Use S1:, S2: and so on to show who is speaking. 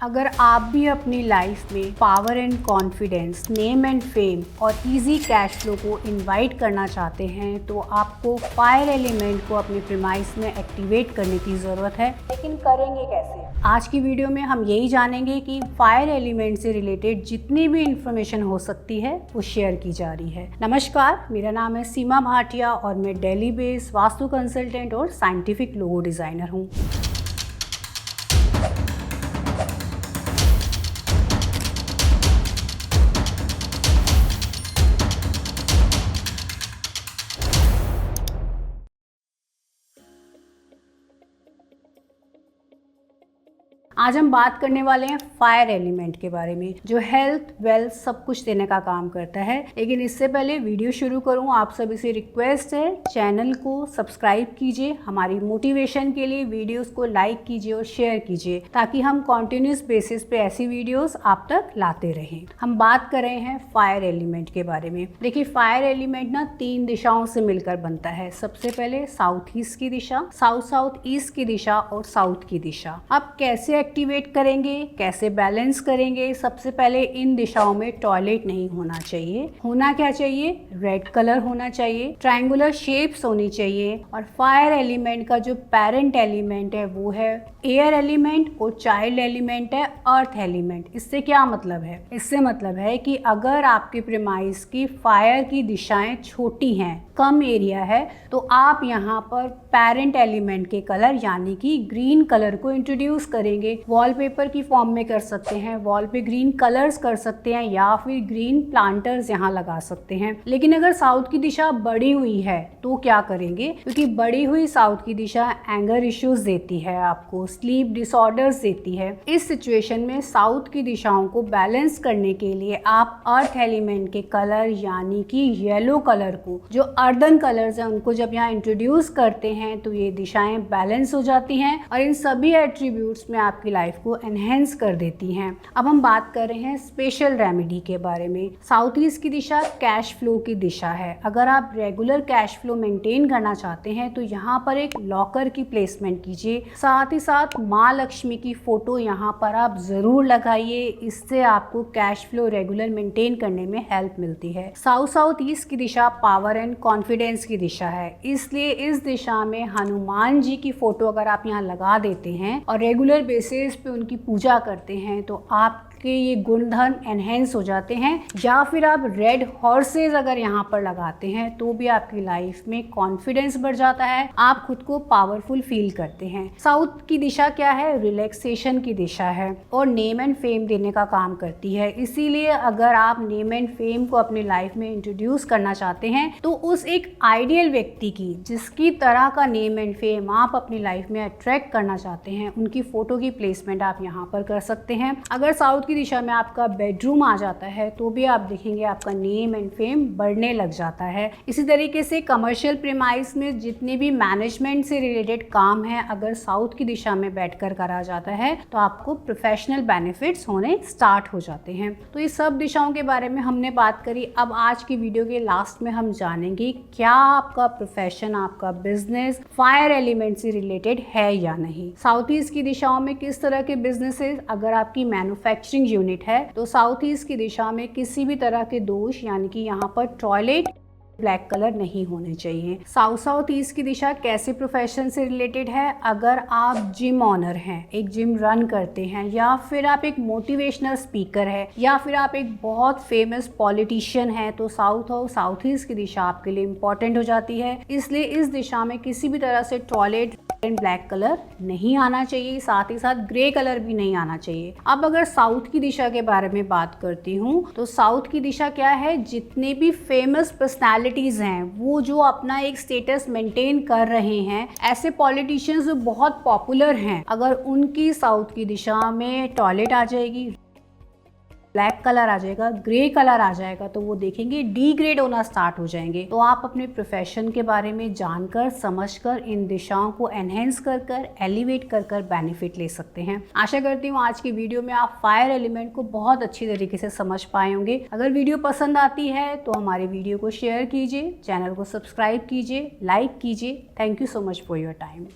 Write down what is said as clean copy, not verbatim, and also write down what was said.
S1: अगर आप भी अपनी लाइफ में power and confidence, name and fame और इजी कैश फ्लो को इनवाइट करना चाहते हैं तो आपको फायर एलिमेंट को अपने प्रीमाइस में एक्टिवेट करने की ज़रूरत है। लेकिन करेंगे कैसे? आज की वीडियो में हम यही जानेंगे कि फायर एलिमेंट से रिलेटेड जितनी भी इंफॉर्मेशन हो सकती है वो शेयर की जा रही है। नमस्कार, मेरा नाम है सीमा भाटिया और मैं दिल्ली बेस्ड वास्तु कंसल्टेंट और साइंटिफिक लोगो डिज़ाइनर हूँ। आज हम बात करने वाले हैं फायर एलिमेंट के बारे में, जो हेल्थ, वेल्थ सब कुछ देने का काम करता है। लेकिन इससे पहले वीडियो शुरू करूं, आप सभी से रिक्वेस्ट है चैनल को सब्सक्राइब कीजिए। हमारी मोटिवेशन के लिए वीडियोस को लाइक कीजिए और शेयर कीजिए ताकि हम कॉन्टिन्यूस बेसिस पे ऐसी वीडियोस आप तक लाते रहें। हम बात कर रहे हैं फायर एलिमेंट के बारे में। देखिए, फायर एलिमेंट ना 3 दिशाओं से मिलकर बनता है। सबसे पहले साउथ ईस्ट की दिशा, साउथ ईस्ट की दिशा और साउथ की दिशा। अब कैसे एक्टिवेट करेंगे, कैसे बैलेंस करेंगे? सबसे पहले इन दिशाओं में टॉयलेट नहीं होना चाहिए। होना क्या चाहिए? रेड कलर होना चाहिए, ट्रायंगुलर शेप्स होनी चाहिए। और फायर एलिमेंट का जो पेरेंट एलिमेंट है वो है एयर एलिमेंट और चाइल्ड एलिमेंट है अर्थ एलिमेंट। इससे क्या मतलब है? इससे मतलब है कि अगर आपके प्रीमाइस की फायर की दिशाएं छोटी हैं, कम एरिया है, तो आप यहाँ पर पेरेंट एलिमेंट के कलर यानी कि ग्रीन कलर को इंट्रोड्यूस करेंगे। वॉलपेपर की फॉर्म में कर सकते हैं, वॉल पे ग्रीन कलर्स कर सकते हैं या फिर ग्रीन प्लांटर्स यहाँ लगा सकते हैं। लेकिन अगर साउथ की दिशा बढ़ी हुई है तो क्या करेंगे? क्योंकि बढ़ी हुई साउथ की दिशा एंगर इश्यूज देती है, आपको स्लीप डिसऑर्डर्स देती है। इस सिचुएशन में साउथ की दिशाओं को बैलेंस करने के लिए आप अर्थ एलिमेंट के कलर यानी कि येलो कलर को, जो अर्दन कलर्स हैं, उनको जब यहाँ इंट्रोड्यूस करते हैं तो ये दिशाएं बैलेंस हो जाती हैं और इन सभी एट्रीब्यूट्स में आपकी लाइफ को एनहेंस कर देती हैं। अब हम बात कर रहे हैं स्पेशल रेमेडी के बारे में। साउथ ईस्ट की दिशा कैश फ्लो की दिशा है। अगर आप रेगुलर कैश फ्लो मेंटेन करना चाहते हैं तो यहाँ पर एक लॉकर की प्लेसमेंट कीजिए। साथ ही साथ माँ लक्ष्मी की फोटो यहाँ पर आप जरूर लगाइए। इससे आपको कैश फ्लो रेगुलर मेंटेन करने में हेल्प मिलती है। साउथ ईस्ट की दिशा पावर एंड कॉन्फिडेंस की दिशा है, इसलिए इस दिशा में हनुमान जी की फोटो अगर आप यहाँ लगा देते हैं और रेगुलर बेसिस पे उनकी पूजा करते हैं तो आपके ये गुणधर्म एनहेंस हो जाते हैं। या फिर आप रेड हॉर्सेस अगर यहाँ पर लगाते हैं तो भी आपकी लाइफ में कॉन्फिडेंस बढ़ जाता है, आप खुद को पावरफुल फील करते हैं। साउथ की दिशा क्या है? रिलैक्सेशन की दिशा है और नेम एंड फेम देने का काम करती है। इसीलिए अगर आप नेम एंड फेम को अपनी लाइफ में इंट्रोड्यूस करना चाहते हैं तो उस एक आइडियल व्यक्ति की जिसकी तरह का नेम एंड फेम आप अपनी लाइफ में अट्रैक्ट करना चाहते हैं, उनकी फोटो की प्लेसमेंट आप यहाँ पर कर सकते हैं। अगर साउथ की दिशा में आपका बेडरूम आ जाता है तो भी आप देखेंगे आपका नेम एंड फेम बढ़ने लग जाता है। इसी तरीके से कमर्शियल प्रीमाइस में जितने भी मैनेजमेंट से रिलेटेड काम है, अगर साउथ की दिशा में बैठकर करा जाता है तो आपको प्रोफेशनल बेनिफिट्स होने स्टार्ट हो जाते हैं। तो ये सब दिशाओं के बारे में हमने बात करी। अब आज की वीडियो के लास्ट में हम जानेंगे क्या आपका प्रोफेशन, आपका बिजनेस फायर एलिमेंट से रिलेटेड है या नहीं। साउथ ईस्ट की दिशाओं में किस तरह के बिजनेसेस, अगर आपकी मैन्युफैक्चरिंग यूनिट है तो साउथ ईस्ट की दिशा में किसी भी तरह के दोष यानी कि यहाँ पर टॉयलेट ब्लैक कलर नहीं होने चाहिए। साउथ ईस्ट की दिशा कैसे प्रोफेशन से रिलेटेड है? अगर आप जिम ऑनर हैं, एक जिम रन करते हैं, या फिर आप एक मोटिवेशनल स्पीकर है, या फिर आप एक बहुत फेमस पॉलिटिशियन है, तो साउथ ईस्ट की दिशा आपके लिए इंपॉर्टेंट हो जाती है। इसलिए इस दिशा में किसी भी तरह से टॉयलेट एंड ब्लैक कलर नहीं आना चाहिए, साथ ही साथ ग्रे कलर भी नहीं आना चाहिए। अब अगर साउथ की दिशा के बारे में बात करती हूँ तो साउथ की दिशा क्या है? जितने भी फेमस पर्सनालिटीज हैं वो जो अपना एक स्टेटस मेंटेन कर रहे हैं, ऐसे पॉलिटिशियंस जो बहुत पॉपुलर हैं, अगर उनकी साउथ की दिशा में टॉयलेट आ जाएगी, ब्लैक कलर आ जाएगा, ग्रे कलर आ जाएगा, तो वो देखेंगे डीग्रेड होना स्टार्ट हो जाएंगे। तो आप अपने प्रोफेशन के बारे में जानकर समझकर इन दिशाओं को एनहेंस कर एलिवेट कर बेनिफिट ले सकते हैं। आशा करती हूँ आज की वीडियो में आप फायर एलिमेंट को बहुत अच्छी तरीके से समझ पाए होंगे। अगर वीडियो पसंद आती है तो हमारे वीडियो को शेयर कीजिए, चैनल को सब्सक्राइब कीजिए, लाइक कीजिए। Thank you so much for your time.